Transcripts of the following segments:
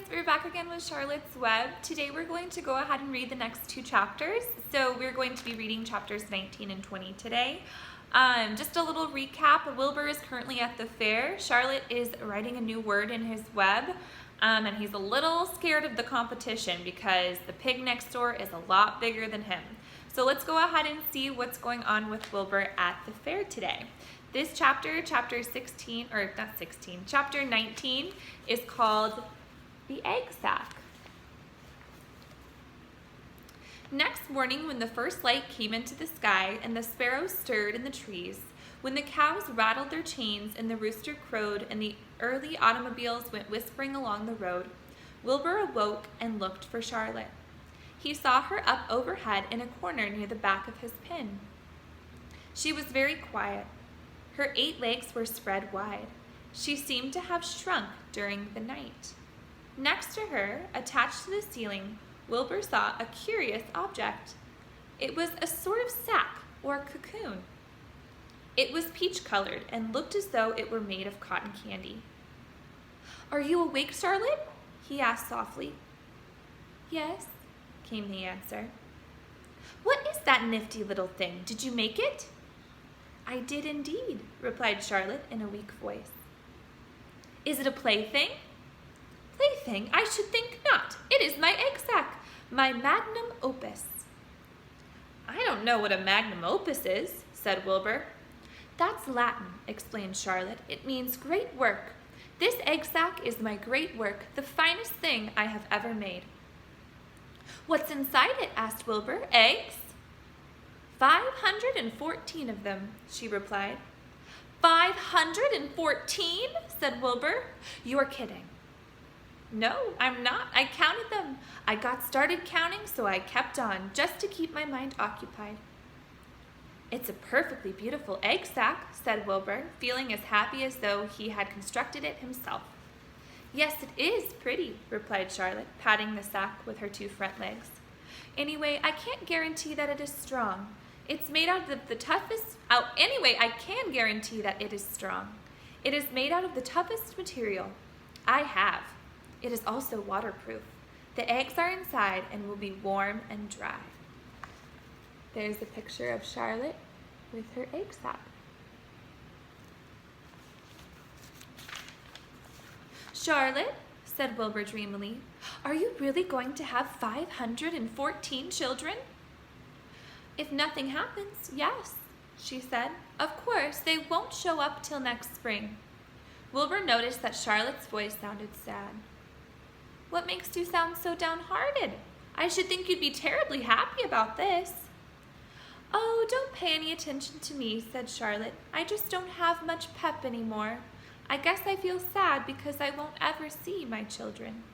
guys, we're back again with Charlotte's Web. Today we're going to go ahead and read the next two chapters. So we're going to be reading chapters 19 and 20 today. Just a little recap, Wilbur is currently at the fair. Charlotte is writing a new word in his web, and he's a little scared of the competition because the pig next door is a lot bigger than him. So let's go ahead and see what's going on with Wilbur at the fair today. This chapter, chapter 19, is called The Egg Sack. Next morning, when the first light came into the sky and the sparrows stirred in the trees, when the cows rattled their chains and the rooster crowed and the early automobiles went whispering along the road, Wilbur awoke and looked for Charlotte. He saw her up overhead in a corner near the back of his pen. She was very quiet. Her 8 legs were spread wide. She seemed to have shrunk during the night. Next to her, attached to the ceiling, Wilbur saw a curious object. It was a sort of sack or cocoon. It was peach-colored and looked as though it were made of cotton candy. "Are you awake, Charlotte?" he asked softly. "Yes," came the answer. "What is that nifty little thing? Did you make it?" "I did indeed," replied Charlotte in a weak voice. "Is it a plaything?" "Plaything? I should think not. It is my egg sack, my magnum opus." "I don't know what a magnum opus is," said Wilbur. "That's Latin," explained Charlotte. "It means great work. This egg sack is my great work, the finest thing I have ever made." "What's inside it?" asked Wilbur. "Eggs?" 514 of them, she replied. 514? said Wilbur. "You're kidding." "No, I'm not. I counted them. I got started counting, so I kept on, just to keep my mind occupied." "It's a perfectly beautiful egg sack," said Wilbur, feeling as happy as though he had constructed it himself. "Yes, it is pretty," replied Charlotte, patting the sack with her 2 front legs. "Anyway, I can't guarantee that it is strong. It's made out of the toughest, anyway, I can guarantee that it is strong. It is made out of the toughest material I have. It is also waterproof. The eggs are inside and will be warm and dry." There's a picture of Charlotte with her egg sack. "Charlotte," said Wilbur dreamily, "are you really going to have 514 children?" "If nothing happens, yes," she said. "Of course, they won't show up till next spring." Wilbur noticed that Charlotte's voice sounded sad. "What makes you sound so downhearted? I should think you'd be terribly happy about this." "Oh, don't pay any attention to me," said Charlotte. "I just don't have much pep anymore. I guess I feel sad because I won't ever see my children."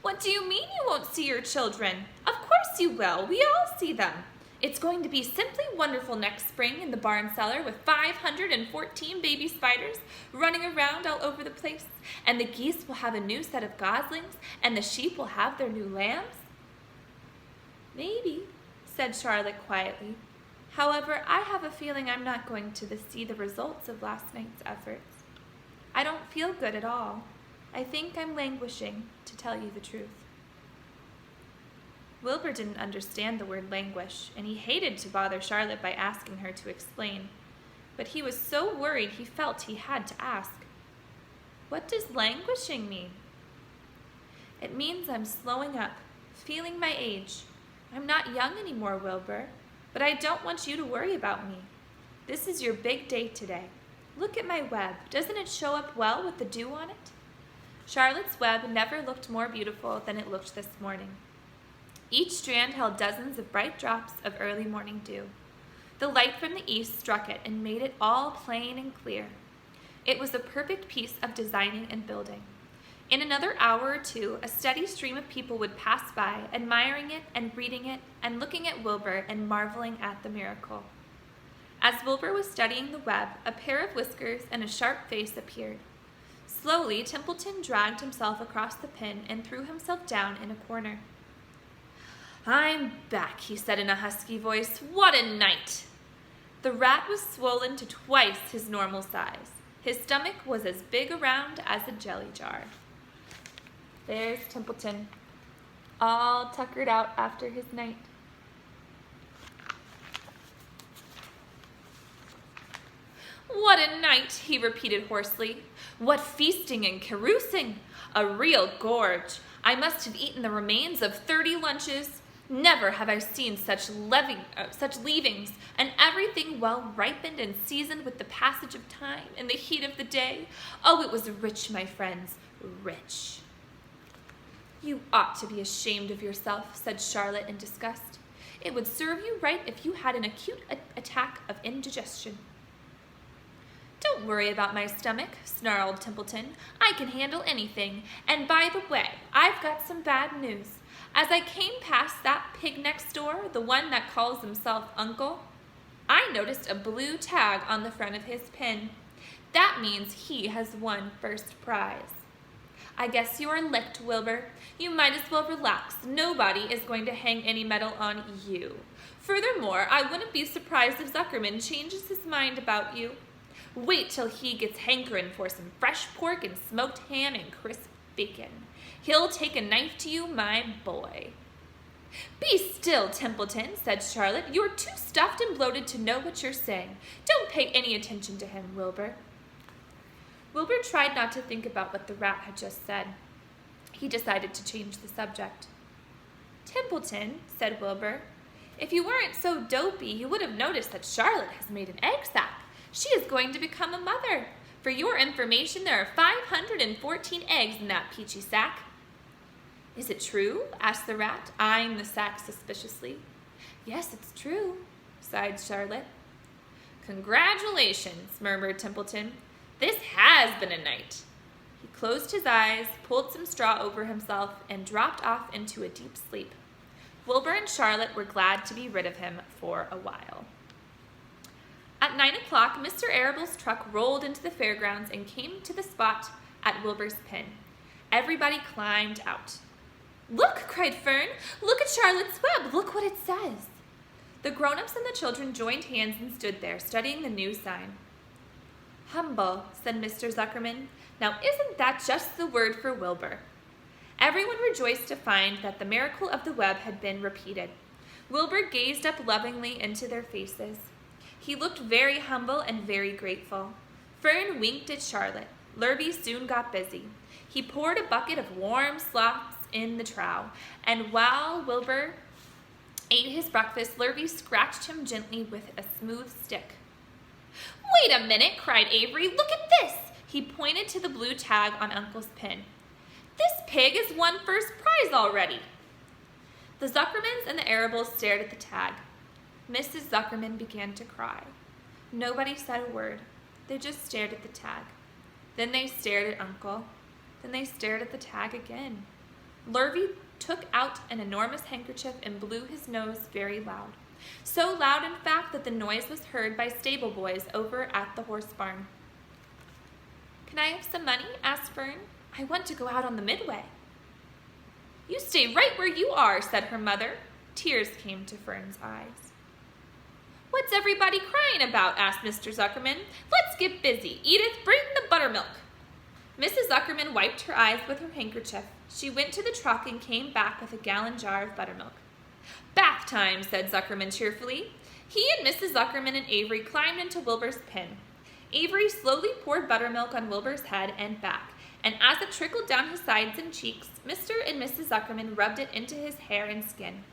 "What do you mean you won't see your children? Of course you will. We all see them. It's going to be simply wonderful next spring in the barn cellar with 514 baby spiders running around all over the place, and the geese will have a new set of goslings, and the sheep will have their new lambs." "Maybe," said Charlotte quietly. "However, I have a feeling I'm not going to see the results of last night's efforts. I don't feel good at all. I think I'm languishing, to tell you the truth." Wilbur didn't understand the word languish, and he hated to bother Charlotte by asking her to explain. But he was so worried he felt he had to ask. "What does languishing mean?" "It means I'm slowing up, feeling my age. I'm not young anymore, Wilbur, but I don't want you to worry about me. This is your big day today. Look at my web. Doesn't it show up well with the dew on it?" Charlotte's web never looked more beautiful than it looked this morning. Each strand held dozens of bright drops of early morning dew. The light from the east struck it and made it all plain and clear. It was a perfect piece of designing and building. In another hour or 2, a steady stream of people would pass by, admiring it and reading it and looking at Wilbur and marveling at the miracle. As Wilbur was studying the web, a pair of whiskers and a sharp face appeared. Slowly, Templeton dragged himself across the pen and threw himself down in a corner. "I'm back," he said in a husky voice. "What a night!" The rat was swollen to twice his normal size. His stomach was as big around as a jelly jar. There's Templeton, all tuckered out after his night. "What a night," he repeated hoarsely. "What feasting and carousing! A real gorge. I must have eaten the remains of 30 lunches. Never have I seen such leavings, and everything well ripened and seasoned with the passage of time and the heat of the day. Oh, it was rich, my friends, rich." "You ought to be ashamed of yourself," said Charlotte in disgust. "It would serve you right if you had an acute attack of indigestion." "Don't worry about my stomach," snarled Templeton. "I can handle anything. And by the way, I've got some bad news. As I came past that pig next door, the one that calls himself Uncle, I noticed a blue tag on the front of his pin. That means he has won first prize. I guess you're licked, Wilbur. You might as well relax. Nobody is going to hang any medal on you. Furthermore, I wouldn't be surprised if Zuckerman changes his mind about you. Wait till he gets hankering for some fresh pork and smoked ham and crisp bacon. He'll take a knife to you, my boy." "Be still, Templeton," said Charlotte. "You're too stuffed and bloated to know what you're saying. Don't pay any attention to him, Wilbur." Wilbur tried not to think about what the rat had just said. He decided to change the subject. "Templeton," said Wilbur, "if you weren't so dopey, you would have noticed that Charlotte has made an egg sack. She is going to become a mother. For your information, there are 514 eggs in that peachy sack." "Is it true?" asked the rat, eyeing the sack suspiciously. "Yes, it's true," sighed Charlotte. "Congratulations," murmured Templeton. "This has been a night." He closed his eyes, pulled some straw over himself, and dropped off into a deep sleep. Wilbur and Charlotte were glad to be rid of him for a while. At 9 o'clock, Mr. Arable's truck rolled into the fairgrounds and came to the spot at Wilbur's pin. Everybody climbed out. "Look!" cried Fern. "Look at Charlotte's Web! Look what it says!" The grown-ups and the children joined hands and stood there, studying the new sign. "Humble," said Mr. Zuckerman. "Now isn't that just the word for Wilbur?" Everyone rejoiced to find that the miracle of the web had been repeated. Wilbur gazed up lovingly into their faces. He looked very humble and very grateful. Fern winked at Charlotte. Lurvy soon got busy. He poured a bucket of warm slops in the trough, and while Wilbur ate his breakfast, Lurvy scratched him gently with a smooth stick. "Wait a minute," cried Avery. "Look at this!" He pointed to the blue tag on Uncle's pin. "This pig has won first prize already." The Zuckermans and the Arables stared at the tag. Mrs. Zuckerman began to cry. Nobody said a word. They just stared at the tag. Then they stared at Uncle. Then they stared at the tag again. Lurvy took out an enormous handkerchief and blew his nose very loud. So loud, in fact, that the noise was heard by stable boys over at the horse barn. "Can I have some money?" asked Fern. "I want to go out on the midway." "You stay right where you are," said her mother. Tears came to Fern's eyes. "What's everybody crying about?" asked Mr. Zuckerman. "Let's get busy. Edith, bring the buttermilk." Mrs. Zuckerman wiped her eyes with her handkerchief. She went to the truck and came back with a gallon jar of buttermilk. "Bath time," said Zuckerman cheerfully. He and Mrs. Zuckerman and Avery climbed into Wilbur's pen. Avery slowly poured buttermilk on Wilbur's head and back, and as it trickled down his sides and cheeks, Mr. and Mrs. Zuckerman rubbed it into his hair and skin.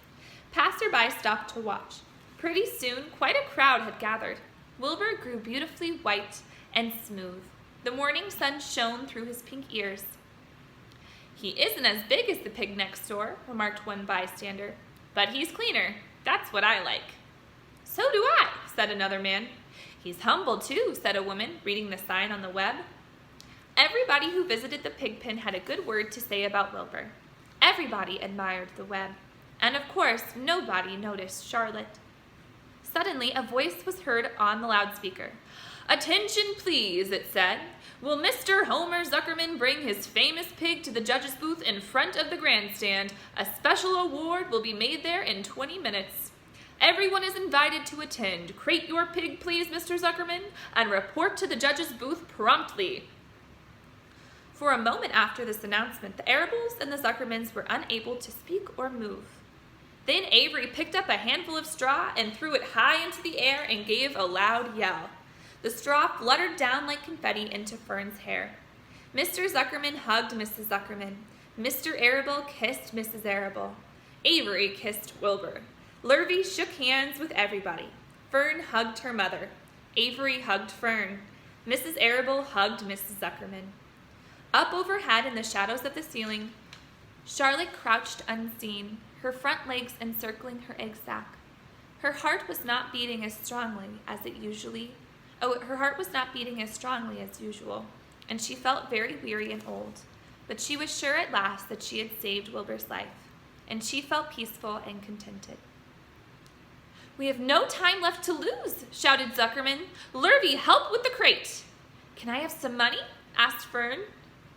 Passersby stopped to watch. Pretty soon, quite a crowd had gathered. Wilbur grew beautifully white and smooth. The morning sun shone through his pink ears. "He isn't as big as the pig next door," remarked one bystander, "but he's cleaner. That's what I like." "So do I," said another man. "He's humble, too," said a woman, reading the sign on the web. Everybody who visited the pig pen had a good word to say about Wilbur. Everybody admired the web. And of course, nobody noticed Charlotte. Suddenly, a voice was heard on the loudspeaker. "Attention, please," it said. "Will Mr. Homer Zuckerman bring his famous pig to the judge's booth in front of the grandstand? A special award will be made there in 20 minutes. Everyone is invited to attend. Crate your pig, please, Mr. Zuckerman, and report to the judge's booth promptly." For a moment after this announcement, the Arables and the Zuckermans were unable to speak or move. Then Avery picked up a handful of straw and threw it high into the air and gave a loud yell. The straw fluttered down like confetti into Fern's hair. Mr. Zuckerman hugged Mrs. Zuckerman. Mr. Arable kissed Mrs. Arable. Avery kissed Wilbur. Lurvy shook hands with everybody. Fern hugged her mother. Avery hugged Fern. Mrs. Arable hugged Mrs. Zuckerman. Up overhead in the shadows of the ceiling, Charlotte crouched unseen, her front legs encircling her egg sac. Her heart was not beating as strongly as usual, and she felt very weary and old. But she was sure at last that she had saved Wilbur's life, and she felt peaceful and contented. "We have no time left to lose," shouted Zuckerman. "Lurvy, help with the crate." "Can I have some money?" asked Fern.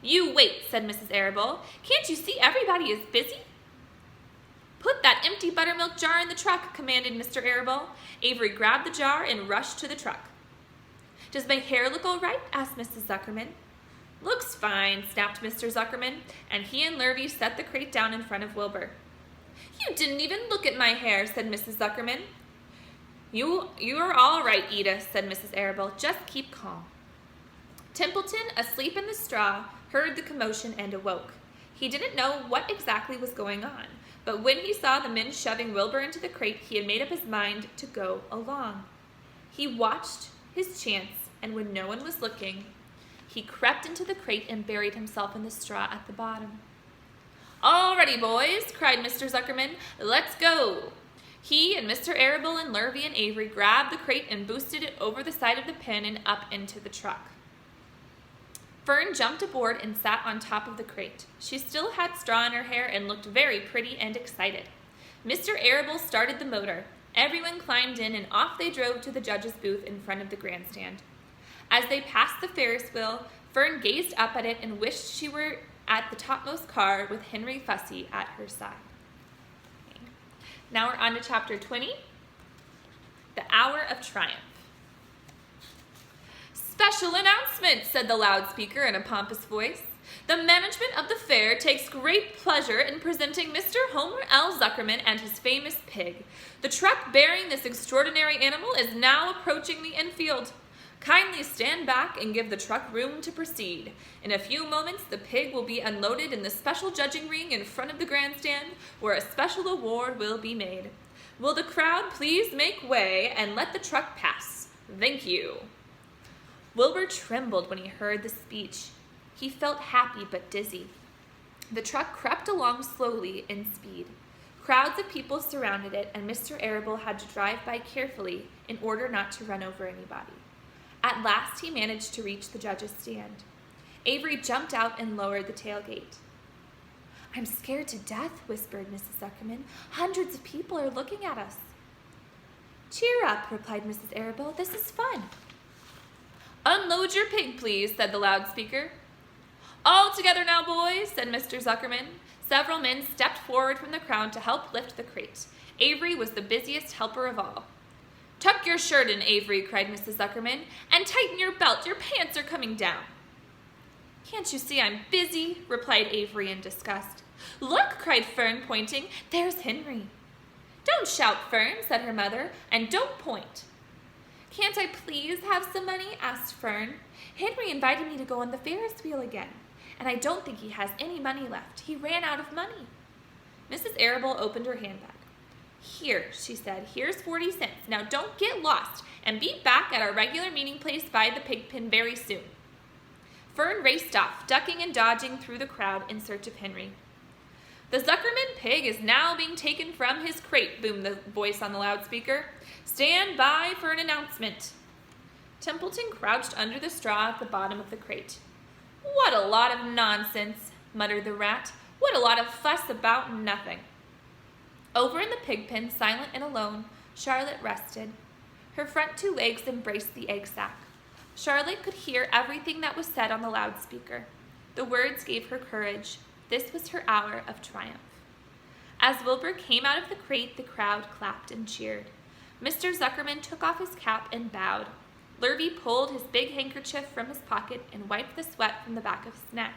"You wait," said Mrs. Arable. "Can't you see everybody is busy?" "Put that empty buttermilk jar in the truck," commanded Mr. Arable. Avery grabbed the jar and rushed to the truck. "Does my hair look all right?" asked Mrs. Zuckerman. "Looks fine," snapped Mr. Zuckerman, and he and Lurvy set the crate down in front of Wilbur. "You didn't even look at my hair," said Mrs. Zuckerman. You're all right, Edith," said Mrs. Arable. "Just keep calm." Templeton, asleep in the straw, heard the commotion and awoke. He didn't know what exactly was going on, but when he saw the men shoving Wilbur into the crate, he had made up his mind to go along. He watched his chance, and when no one was looking, he crept into the crate and buried himself in the straw at the bottom. "All ready, boys," cried Mr. Zuckerman. "Let's go." He and Mr. Arable and Lurvy and Avery grabbed the crate and boosted it over the side of the pen and up into the truck. Fern jumped aboard and sat on top of the crate. She still had straw in her hair and looked very pretty and excited. Mr. Arable started the motor. Everyone climbed in and off they drove to the judge's booth in front of the grandstand. As they passed the Ferris wheel, Fern gazed up at it and wished she were at the topmost car with Henry Fussy at her side. Okay. Now we're on to chapter 20, The Hour of Triumph. "Special announcement," said the loudspeaker in a pompous voice. "The management of the fair takes great pleasure in presenting Mr. Homer L. Zuckerman and his famous pig. The truck bearing this extraordinary animal is now approaching the infield. Kindly stand back and give the truck room to proceed. In a few moments, the pig will be unloaded in the special judging ring in front of the grandstand, where a special award will be made. Will the crowd please make way and let the truck pass? Thank you." Wilbur trembled when he heard the speech. He felt happy but dizzy. The truck crept along slowly in speed. Crowds of people surrounded it, and Mr. Arable had to drive by carefully in order not to run over anybody. At last he managed to reach the judge's stand. Avery jumped out and lowered the tailgate. "I'm scared to death," whispered Mrs. Zuckerman. "Hundreds of people are looking at us." "Cheer up," replied Mrs. Arable. "This is fun." "Unload your pig, please," said the loudspeaker. "All together now, boys," said Mr. Zuckerman. Several men stepped forward from the crowd to help lift the crate. Avery was the busiest helper of all. "Tuck your shirt in, Avery," cried Mrs. Zuckerman, "and tighten your belt. Your pants are coming down." "Can't you see I'm busy?" replied Avery in disgust. "Look," cried Fern, pointing. "There's Henry." "Don't shout, Fern," said her mother, "and don't point." "Can't I please have some money?" asked Fern. "Henry invited me to go on the Ferris wheel again, and I don't think he has any money left. He ran out of money." Mrs. Arable opened her handbag. "Here," she said, "here's 40 cents. Now don't get lost, and be back at our regular meeting place by the pig pen very soon." Fern raced off, ducking and dodging through the crowd in search of Henry. "The Zuckerman pig is now being taken from his crate," boomed the voice on the loudspeaker. "Stand by for an announcement." Templeton crouched under the straw at the bottom of the crate. "What a lot of nonsense," muttered the rat. "What a lot of fuss about nothing." Over in the pig pen, silent and alone, Charlotte rested. Her front two legs embraced the egg sac. Charlotte could hear everything that was said on the loudspeaker. The words gave her courage. This was her hour of triumph. As Wilbur came out of the crate, the crowd clapped and cheered. Mr. Zuckerman took off his cap and bowed. Lurvy pulled his big handkerchief from his pocket and wiped the sweat from the back of his neck.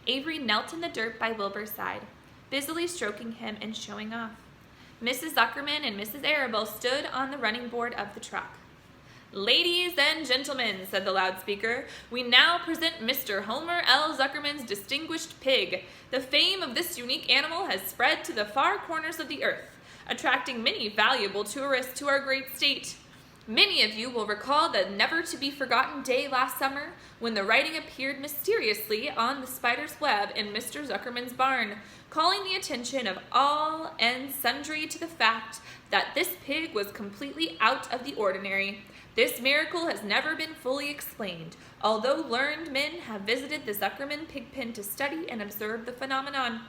Avery knelt in the dirt by Wilbur's side, busily stroking him and showing off. Mrs. Zuckerman and Mrs. Arable stood on the running board of the truck. "Ladies and gentlemen," said the loudspeaker, "we now present Mr. Homer L. Zuckerman's distinguished pig. The fame of this unique animal has spread to the far corners of the earth, attracting many valuable tourists to our great state. Many of you will recall the never-to-be-forgotten day last summer when the writing appeared mysteriously on the spider's web in Mr. Zuckerman's barn, calling the attention of all and sundry to the fact that this pig was completely out of the ordinary. This miracle has never been fully explained, although learned men have visited the Zuckerman pig pen to study and observe the phenomenon.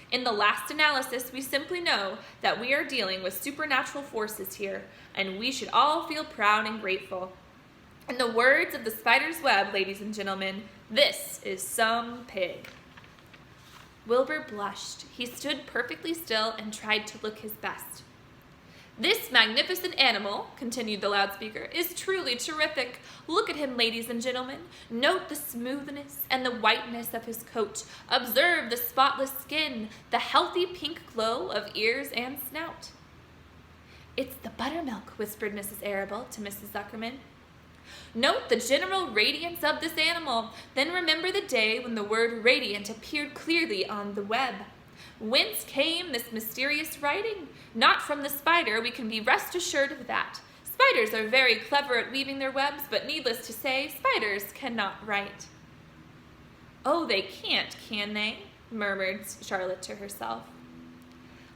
In the last analysis, we simply know that we are dealing with supernatural forces here, and we should all feel proud and grateful. In the words of the spider's web, ladies and gentlemen, this is some pig." Wilbur blushed. He stood perfectly still and tried to look his best. "This magnificent animal," continued the loudspeaker, "is truly terrific. Look at him, ladies and gentlemen. Note the smoothness and the whiteness of his coat. Observe the spotless skin, the healthy pink glow of ears and snout." "It's the buttermilk," whispered Mrs. Arable to Mrs. Zuckerman. "Note the general radiance of this animal. Then remember the day when the word radiant appeared clearly on the web. Whence came this mysterious writing? Not from the spider, we can be rest assured of that. Spiders are very clever at weaving their webs, but needless to say, spiders cannot write." "Oh, they can't, can they?" murmured Charlotte to herself.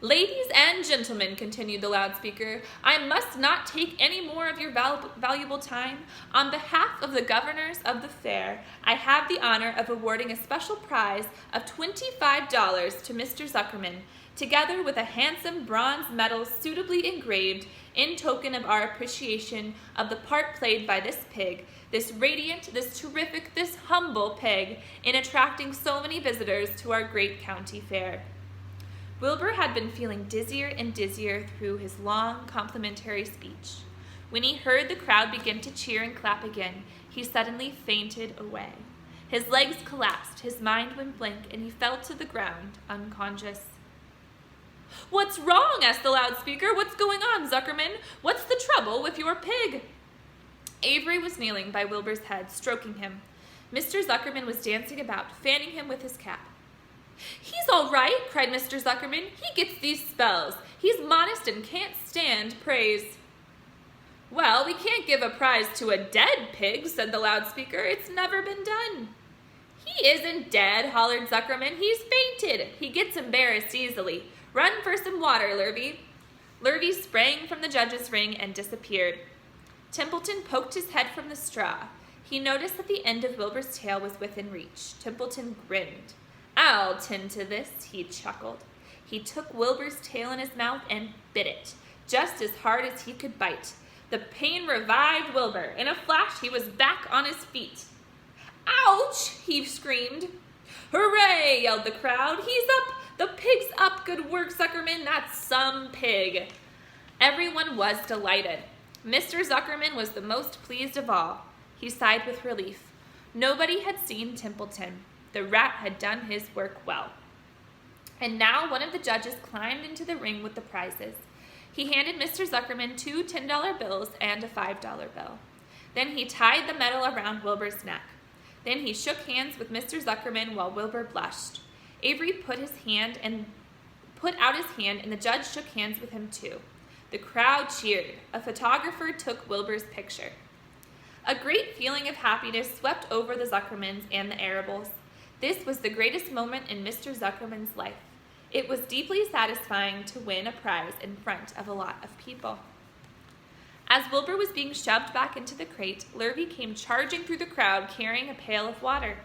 "Ladies and gentlemen," continued the loudspeaker, "I must not take any more of your valuable time. On behalf of the governors of the fair, I have the honor of awarding a special prize of $25 to Mr. Zuckerman, together with a handsome bronze medal suitably engraved in token of our appreciation of the part played by this pig, this radiant, this terrific, this humble pig, in attracting so many visitors to our great county fair." Wilbur had been feeling dizzier and dizzier through his long, complimentary speech. When he heard the crowd begin to cheer and clap again, he suddenly fainted away. His legs collapsed, his mind went blank, and he fell to the ground, unconscious. "What's wrong?" asked the loudspeaker. "What's going on, Zuckerman? What's the trouble with your pig?" Avery was kneeling by Wilbur's head, stroking him. Mr. Zuckerman was dancing about, fanning him with his cap. "He's all right," cried Mr. Zuckerman. "He gets these spells. He's modest and can't stand praise." "Well, we can't give a prize to a dead pig," said the loudspeaker. "It's never been done." "He isn't dead," hollered Zuckerman. "He's fainted. He gets embarrassed easily. Run for some water, Lurvy." Lurvy sprang from the judge's ring and disappeared. Templeton poked his head from the straw. He noticed that the end of Wilbur's tail was within reach. Templeton grinned. "I'll tend to this," he chuckled. He took Wilbur's tail in his mouth and bit it, just as hard as he could bite. The pain revived Wilbur. In a flash, he was back on his feet. "Ouch!" he screamed. "Hooray!" yelled the crowd. "He's up! The pig's up! Good work, Zuckerman! That's some pig!" Everyone was delighted. Mr. Zuckerman was the most pleased of all. He sighed with relief. Nobody had seen Templeton. The rat had done his work well. And now one of the judges climbed into the ring with the prizes. He handed Mr. Zuckerman 2 $10 bills and a $5 bill. Then he tied the medal around Wilbur's neck. Then he shook hands with Mr. Zuckerman while Wilbur blushed. Avery put out his hand, and the judge shook hands with him too. The crowd cheered. A photographer took Wilbur's picture. A great feeling of happiness swept over the Zuckermans and the Arables. This was the greatest moment in Mr. Zuckerman's life. It was deeply satisfying to win a prize in front of a lot of people. As Wilbur was being shoved back into the crate, Lurvy came charging through the crowd carrying a pail of water.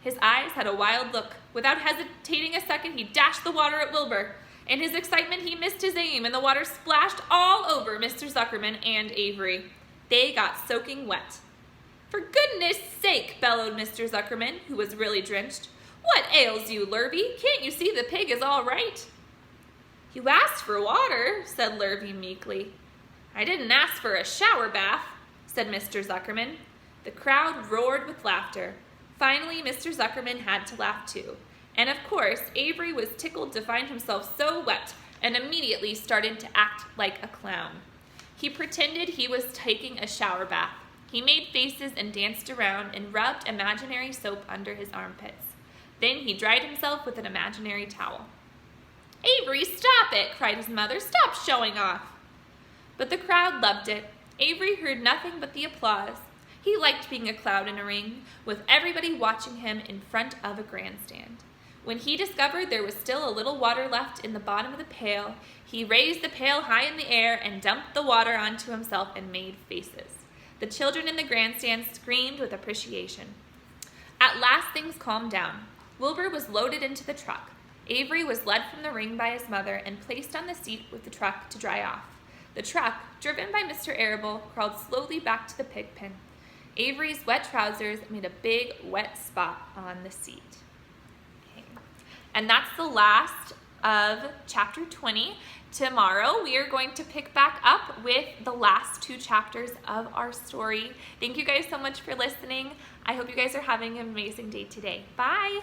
His eyes had a wild look. Without hesitating a second, he dashed the water at Wilbur. In his excitement, he missed his aim, and the water splashed all over Mr. Zuckerman and Avery. They got soaking wet. "For goodness sake," bellowed Mr. Zuckerman, who was really drenched. "What ails you, Lurvy? Can't you see the pig is all right?" "You asked for water," said Lurvy meekly. "I didn't ask for a shower bath," said Mr. Zuckerman. The crowd roared with laughter. Finally, Mr. Zuckerman had to laugh too. And of course, Avery was tickled to find himself so wet and immediately started to act like a clown. He pretended he was taking a shower bath. He made faces and danced around and rubbed imaginary soap under his armpits. Then he dried himself with an imaginary towel. "Avery, stop it!" cried his mother. "Stop showing off!" But the crowd loved it. Avery heard nothing but the applause. He liked being a clown in a ring, with everybody watching him in front of a grandstand. When he discovered there was still a little water left in the bottom of the pail, he raised the pail high in the air and dumped the water onto himself and made faces. The children in the grandstand screamed with appreciation. At last things calmed down. Wilbur was loaded into the truck. Avery was led from the ring by his mother and placed on the seat with the truck to dry off. The truck, driven by Mr. Arable, crawled slowly back to the pig pen. Avery's wet trousers made a big wet spot on the seat. Okay. And that's the last of chapter 20. Tomorrow we are going to pick back up with the last 2 chapters of our story. Thank you guys so much for listening. I hope you guys are having an amazing day today. Bye!